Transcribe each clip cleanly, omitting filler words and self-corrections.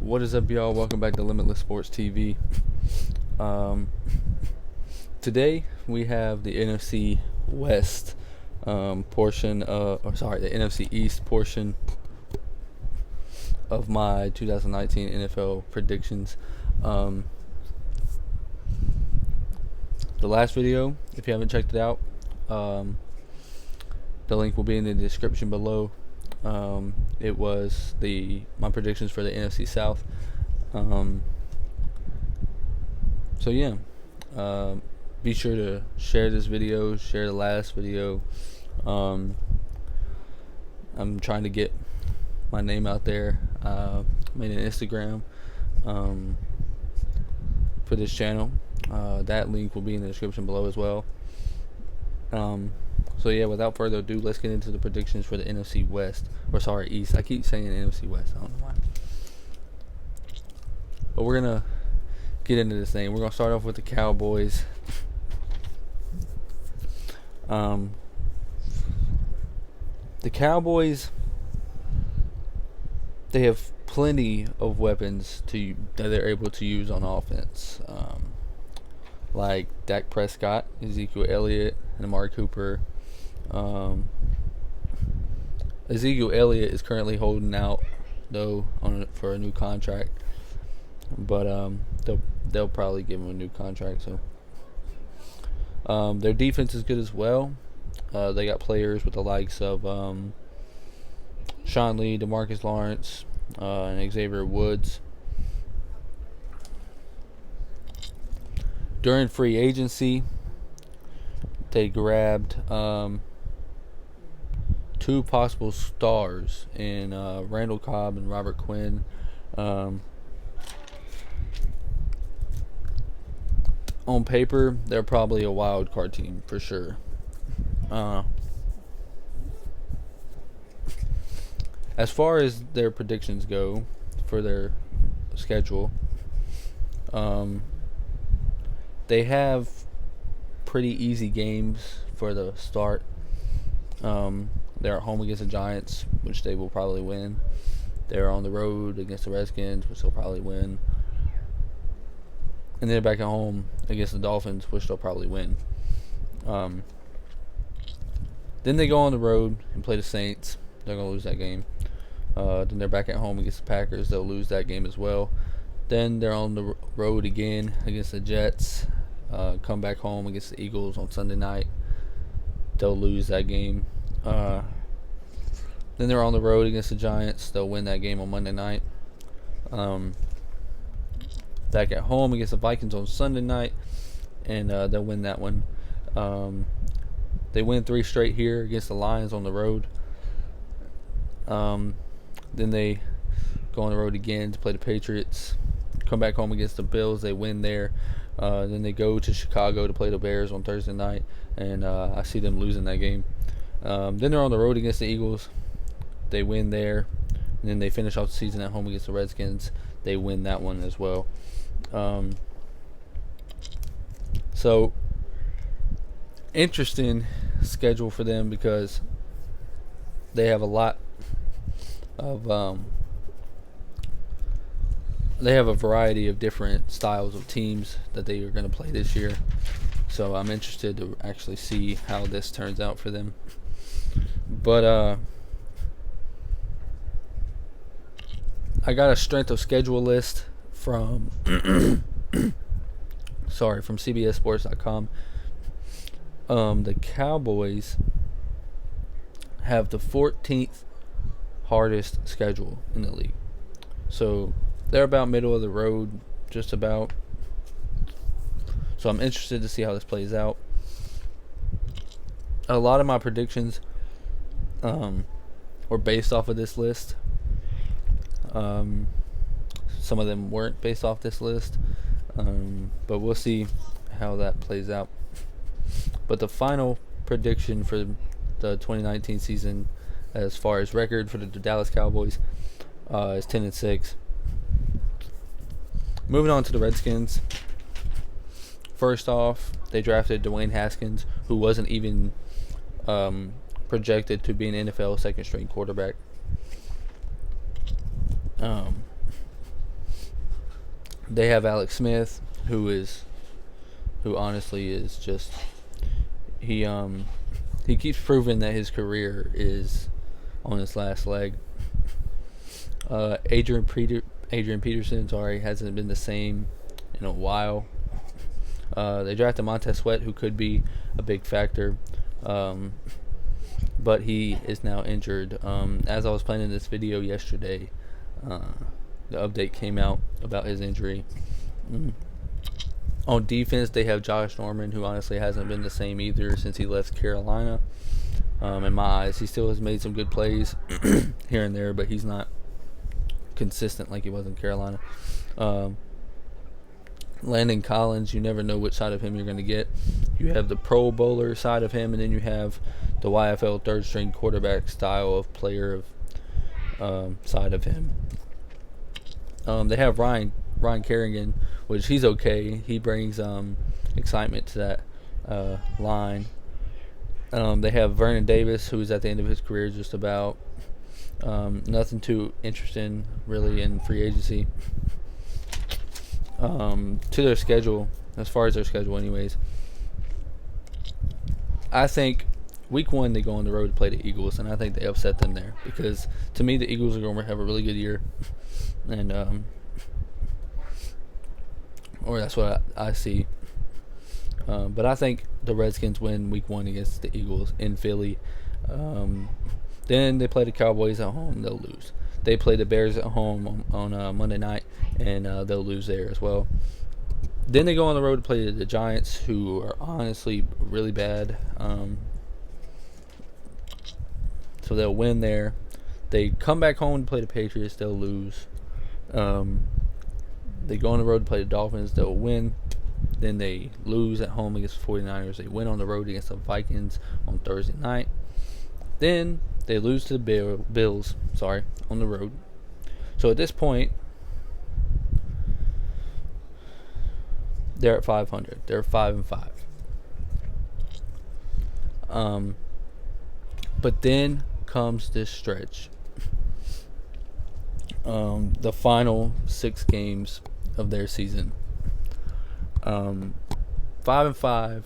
What is up, y'all? Welcome back to Limitless Sports TV. Today we have the NFC West portion, the NFC East portion of my 2019 NFL predictions. The last video, if you haven't checked it out, the link will be in the description below. It was my predictions for the NFC South. Be sure to share this video, share the last video. I'm trying to get my name out there. Made an Instagram for this channel. That link will be in the description below as well. Without further ado, let's get into the predictions for the NFC East. I keep saying NFC West. I don't know why. But we're going to get into this thing. We're going to start off with the Cowboys. The Cowboys, they have plenty of weapons that they're able to use on offense. Like Dak Prescott, Ezekiel Elliott, and Amari Cooper. Ezekiel Elliott is currently holding out though for a new contract, but they'll probably give him a new contract. So their defense is good as well. They got players with the likes of Sean Lee, DeMarcus Lawrence, and Xavier Woods. During free agency, they grabbed two possible stars in Randall Cobb and Robert Quinn. On paper, they're probably a wild card team for sure. As far as their predictions go for their schedule, they have pretty easy games for the start. They're at home against the Giants, which they will probably win. They're on the road against the Redskins, which they'll probably win. And they're back at home against the Dolphins, which they'll probably win. Then they go on the road and play the Saints. They're going to lose that game. Then they're back at home against the Packers. They'll lose that game as well. Then they're on the road again against the Jets. Come back home against the Eagles on Sunday night. They'll lose that game. Then they're on the road against the Giants. They'll win that game on Monday night. Back at home against the Vikings on Sunday night, and they'll win that one. They win 3 straight here against the Lions on the road. Then they go on the road again to play the Patriots. Come back home against the Bills. They win there. Then they go to Chicago to play the Bears on Thursday night, and I see them losing that game. Then they're on the road against the Eagles. They win there, and then they finish off the season at home against the Redskins. They win that one as well. So interesting schedule for them because they have a lot of they have a variety of different styles of teams that they are going to play this year. So I'm interested to actually see how this turns out for them. But I got a strength of schedule list from from CBSSports.com. The Cowboys have the 14th hardest schedule in the league. So they're about middle of the road, just about. So I'm interested to see how this plays out. A lot of my predictions were based off of this list. Some of them weren't based off this list. But we'll see how that plays out. But the final prediction for the 2019 season, as far as record for the Dallas Cowboys, is 10-6. Moving on to the Redskins. First off, they drafted Dwayne Haskins, who wasn't even projected to be an NFL second-string quarterback. They have Alex Smith, who honestly is just he he keeps proving that his career is on its last leg. Adrian Peterson, hasn't been the same in a while. They drafted Montez Sweat, who could be a big factor, but he is now injured. As I was planning this video yesterday, the update came out about his injury. On defense, they have Josh Norman, who honestly hasn't been the same either since he left Carolina. In my eyes, he still has made some good plays here and there, but he's not consistent like he was in Carolina. Landon Collins, you never know which side of him you're going to get. You have the Pro Bowler side of him, and then you have the YFL third-string quarterback style of player side of him. They have Ryan Kerrigan, which he's okay. He brings excitement to that line. They have Vernon Davis, who's at the end of his career just about. Nothing too interesting really in free agency. To their schedule, as far as their schedule anyways, I think week 1 they go on the road to play the Eagles, and I think they upset them there, because to me the Eagles are going to have a really good year, and or that's what I see. But I think the Redskins win week 1 against the Eagles in Philly. Then they play the Cowboys at home, they'll lose. They play the Bears at home on Monday night, and they'll lose there as well. Then they go on the road to play the Giants, who are honestly really bad. So they'll win there. They come back home to play the Patriots, they'll lose. They go on the road to play the Dolphins, they'll win. Then they lose at home against the 49ers. They win on the road against the Vikings on Thursday night. Then they lose to the Bills, on the road. So at this point, they're at 500. They're 5-5. But then comes this stretch. The final 6 games of their season. 5-5.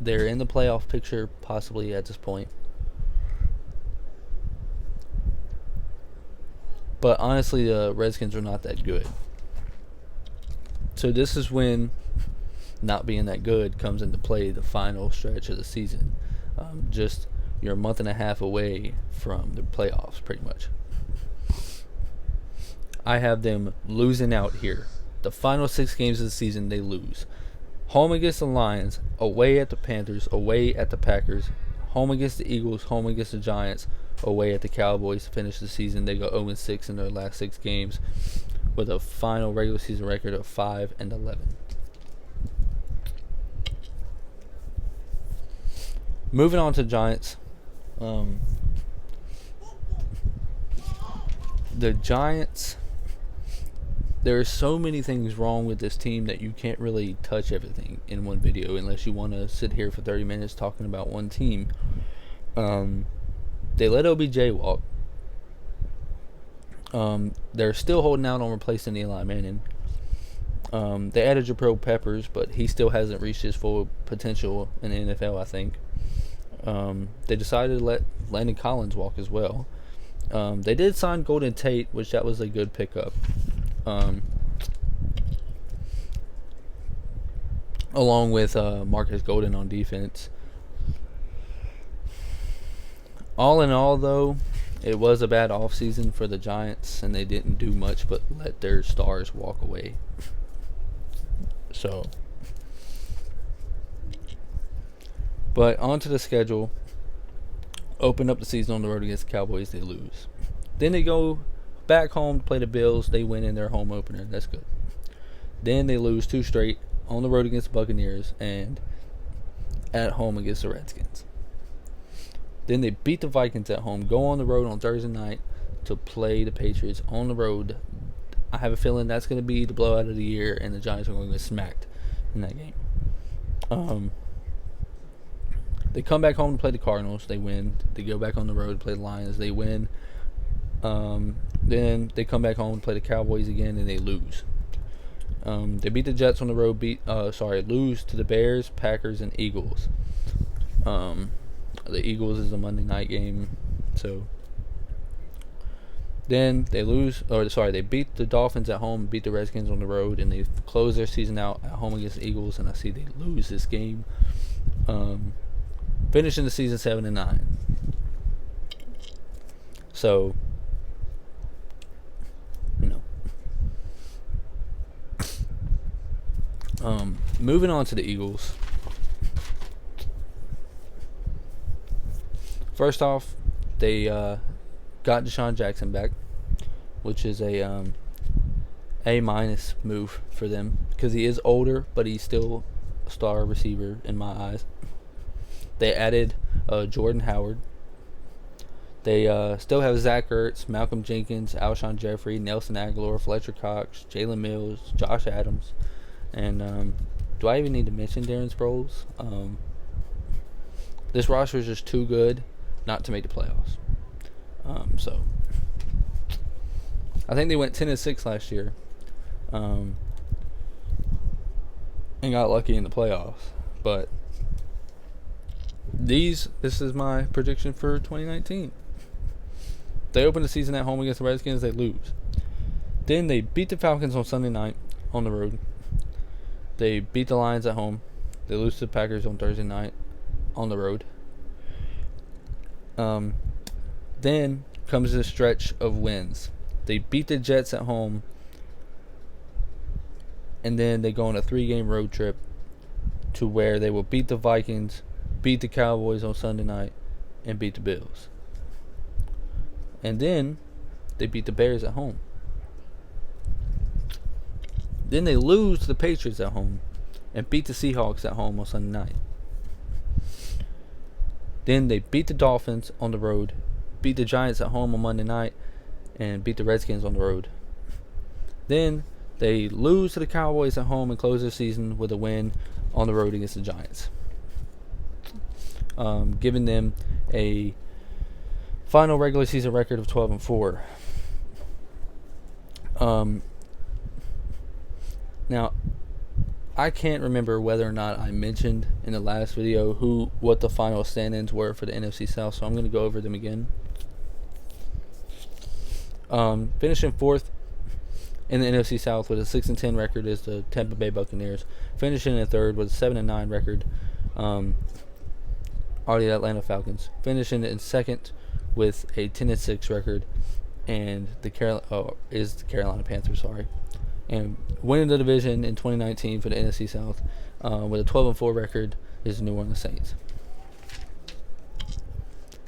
They're in the playoff picture possibly at this point. But honestly, the Redskins are not that good. So this is when not being that good comes into play, the final stretch of the season. Just you're a month and a half away from the playoffs, pretty much. I have them losing out here. The final 6 games of the season, they lose. Home against the Lions, away at the Panthers, away at the Packers, home against the Eagles, home against the Giants, away at the Cowboys to finish the season. They go 0-6 in their last 6 games with a final regular season record of 5-11. Moving on to the Giants. The Giants, there are so many things wrong with this team that you can't really touch everything in one video unless you want to sit here for 30 minutes talking about one team. They let OBJ walk. They're still holding out on replacing Eli Manning. They added Jabril Peppers, but he still hasn't reached his full potential in the NFL, I think. They decided to let Landon Collins walk as well. They did sign Golden Tate, which that was a good pickup. Along with Marcus Golden on defense. All in all, though, it was a bad offseason for the Giants, and they didn't do much but let their stars walk away. So, but onto the schedule. Open up the season on the road against the Cowboys, they lose. Then they go back home to play the Bills. They win in their home opener. That's good. Then they lose 2 straight on the road against the Buccaneers and at home against the Redskins. Then they beat the Vikings at home, go on the road on Thursday night to play the Patriots on the road. I have a feeling that's going to be the blowout of the year, and the Giants are going to get smacked in that game. They come back home to play the Cardinals. They win. They go back on the road to play the Lions. They win. Then they come back home to play the Cowboys again, and they lose. They beat the Jets on the road. Lose to the Bears, Packers, and Eagles. The Eagles is a Monday night game, so. Then they they beat the Dolphins at home, beat the Redskins on the road, and they close their season out at home against the Eagles. And I see they lose this game, finishing the season 7-9. So, moving on to the Eagles. First off, they got Deshaun Jackson back, which is a A- move for them because he is older, but he's still a star receiver in my eyes. They added Jordan Howard. They still have Zach Ertz, Malcolm Jenkins, Alshon Jeffrey, Nelson Aguilar, Fletcher Cox, Jalen Mills, Josh Adams, and do I even need to mention Darren Sproles? This roster is just too good not to make the playoffs. So I think they went 10-6 last year, and got lucky in the playoffs. But this is my prediction for 2019. They open the season at home against the Redskins, they lose. Then they beat the Falcons on Sunday night on the road. They beat the Lions at home. They lose to the Packers on Thursday night on the road. Then comes the stretch of wins. They beat the Jets at home, and then they go on a 3-game road trip to where they will beat the Vikings, beat the Cowboys on Sunday night, and beat the Bills. And then they beat the Bears at home. Then they lose to the Patriots at home and beat the Seahawks at home on Sunday night. Then they beat the Dolphins on the road, beat the Giants at home on Monday night, and beat the Redskins on the road. Then they lose to the Cowboys at home and close their season with a win on the road against the Giants, giving them a final regular season record of 12-4. Now, I can't remember whether or not I mentioned in the last video what the final stand-ins were for the NFC South, so I'm going to go over them again. Finishing fourth in the NFC South with a 6-10 record is the Tampa Bay Buccaneers. Finishing in third with a 7-9 record are the Atlanta Falcons. Finishing in second with a 10-6 record and the Carolina Panthers. And winning the division in 2019 for the NFC South with a 12-4 record is the New Orleans Saints.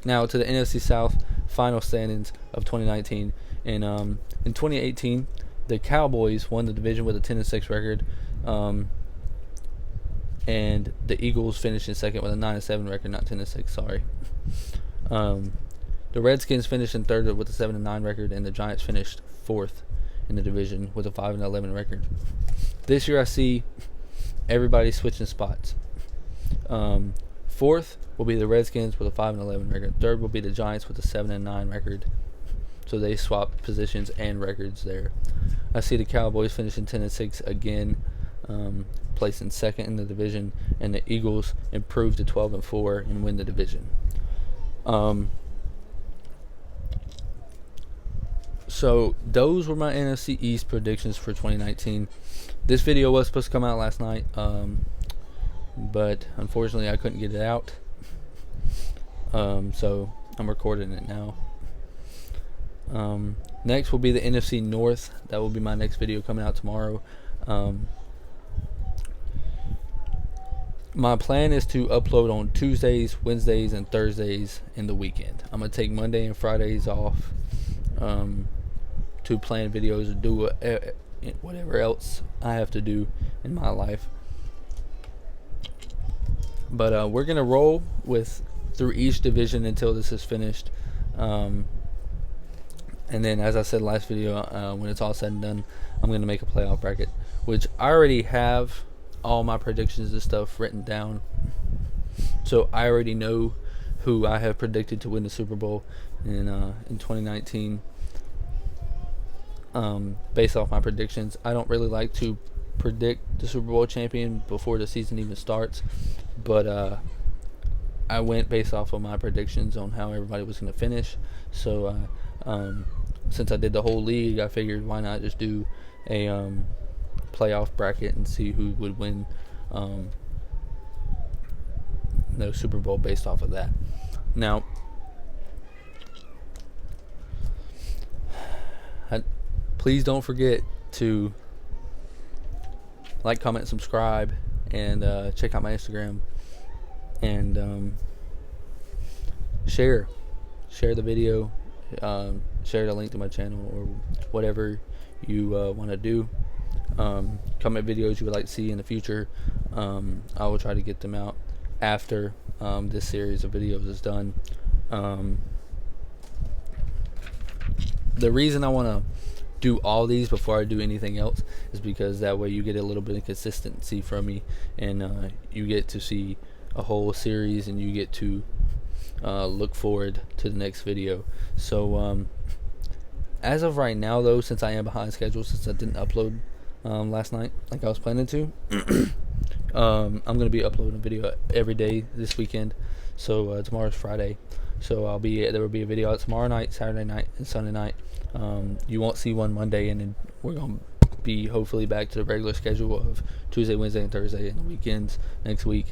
Now to the NFC South final standings of 2019. In 2018, the Cowboys won the division with a 10-6 record, and the Eagles finished in second with a 9-7 record, not 10-6. Sorry. The Redskins finished in third with a 7-9 record, and the Giants finished fourth in the division with a 5-11 record. This year, I see everybody switching spots. Fourth will be the Redskins with a 5-11 record. Third will be the Giants with a 7-9 record. So they swapped positions and records there. I see the Cowboys finishing 10-6 again, placing second in the division, and the Eagles improve to 12-4 and win the division. So those were my NFC East predictions for 2019. This video was supposed to come out last night, but unfortunately I couldn't get it out. So I'm recording it now. Next will be the NFC North. That will be my next video coming out tomorrow. My plan is to upload on Tuesdays, Wednesdays, and Thursdays in the weekend. I'm going to take Monday and Fridays off to plan videos or do whatever else I have to do in my life. But we're going to roll through each division until this is finished. And then, as I said last video, when it's all said and done, I'm going to make a playoff bracket, which I already have all my predictions and stuff written down. So I already know who I have predicted to win the Super Bowl in 2019. Based off my predictions, I don't really like to predict the Super Bowl champion before the season even starts, but I went based off of my predictions on how everybody was going to finish. So since I did the whole league, I figured why not just do a playoff bracket and see who would win the Super Bowl based off of that. Now, please don't forget to like, comment, subscribe, and check out my Instagram, and share the video, share the link to my channel, or whatever you want to do. Comment videos you would like to see in the future. I will try to get them out after this series of videos is done. The reason I want to do all these before I do anything else is because that way you get a little bit of consistency from me, and you get to see a whole series, and you get to look forward to the next video. So as of right now, though, since I am behind schedule, since I didn't upload last night like I was planning to, I'm going to be uploading a video every day this weekend. So tomorrow's Friday, so there will be a video out tomorrow night, Saturday night, and Sunday night. You won't see one Monday, and then we're going to be hopefully back to the regular schedule of Tuesday, Wednesday, and Thursday, and the weekends next week.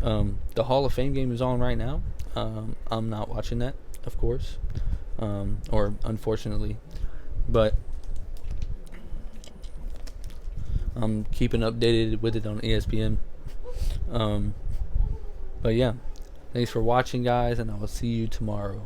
The Hall of Fame game is on right now. I'm not watching that, of course, or unfortunately, but I'm keeping updated with it on ESPN. But yeah, thanks for watching, guys, and I will see you tomorrow.